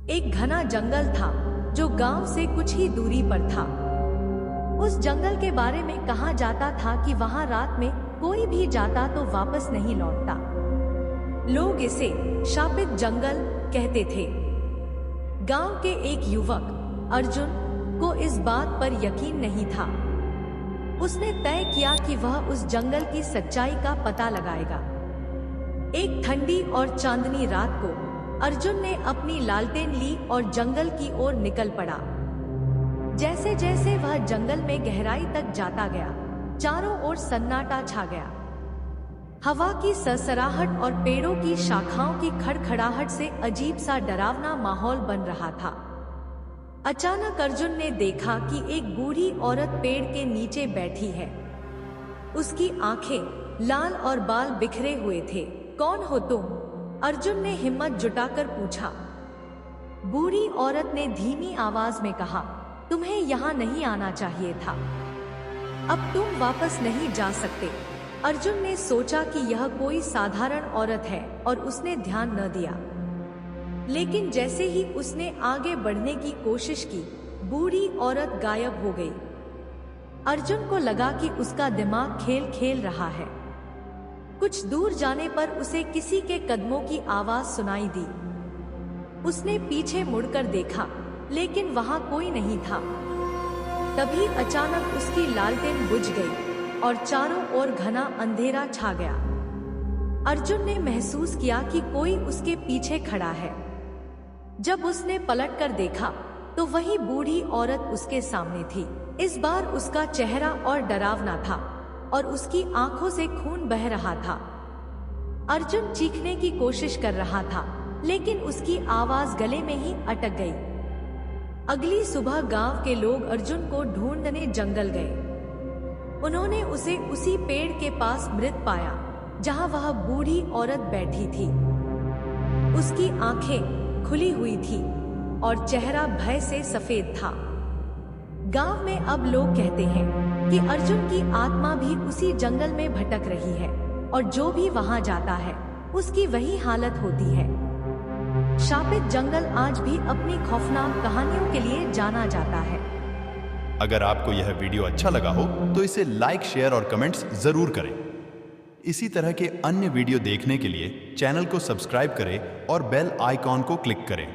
एक घना जंगल था जो गांव से कुछ ही दूरी पर था। उस जंगल के बारे में कहा जाता था कि वहां रात में कोई भी जाता तो वापस नहीं लौटता। लोग इसे शापित जंगल कहते थे। गांव के एक युवक अर्जुन को इस बात पर यकीन नहीं था। उसने तय किया कि वह उस जंगल की सच्चाई का पता लगाएगा। एक ठंडी और चांदनी रात को अर्जुन ने अपनी लालटेन ली और जंगल की ओर निकल पड़ा। जैसे जैसे वह जंगल में गहराई तक जाता गया, चारों ओर सन्नाटा छा गया। हवा की सरसराहट और पेड़ों की शाखाओं की खड़खड़ाहट से अजीब सा डरावना माहौल बन रहा था। अचानक अर्जुन ने देखा कि एक बूढ़ी औरत पेड़ के नीचे बैठी है। उसकी आंखें लाल और बाल बिखरे हुए थे। कौन हो तुम? अर्जुन ने हिम्मत जुटाकर पूछा। बूढ़ी औरत ने धीमी आवाज में कहा, तुम्हें यहाँ नहीं आना चाहिए था। अब तुम वापस नहीं जा सकते। अर्जुन ने सोचा कि यह कोई साधारण औरत है और उसने ध्यान न दिया। लेकिन जैसे ही उसने आगे बढ़ने की कोशिश की, बूढ़ी औरत गायब हो गई। अर्जुन को लगा कि उसका दिमाग खेल खेल रहा है। कुछ दूर जाने पर उसे किसी के कदमों की आवाज सुनाई दी। उसने पीछे मुड़कर देखा, लेकिन वहां कोई नहीं था। तभी अचानक उसकी लालटेन बुझ गई और चारों ओर घना अंधेरा छा गया। अर्जुन ने महसूस किया कि कोई उसके पीछे खड़ा है। जब उसने पलटकर देखा तो वही बूढ़ी औरत उसके सामने थी। इस बार उसका चेहरा और डरावना था और उसकी आंखों से खून बह रहा था। अर्जुन चीखने की कोशिश कर रहा था, लेकिन उसकी आवाज गले में ही अटक गई। अगली सुबह गांव के लोग अर्जुन को ढूंढने जंगल गए। उन्होंने उसे उसी पेड़ के पास मृत पाया जहां वह बूढ़ी औरत बैठी थी। उसकी आंखें खुली हुई थी और चेहरा भय से सफेद था। गांव में अब लोग कहते हैं कि अर्जुन की आत्मा भी उसी जंगल में भटक रही है और जो भी वहां जाता है उसकी वही हालत होती है। शापित जंगल आज भी अपनी खौफनाक कहानियों के लिए जाना जाता है। अगर आपको यह वीडियो अच्छा लगा हो तो इसे लाइक, शेयर और कमेंट्स जरूर करें। इसी तरह के अन्य वीडियो देखने के लिए चैनल को सब्सक्राइब करें और बेल आइकॉन को क्लिक करें।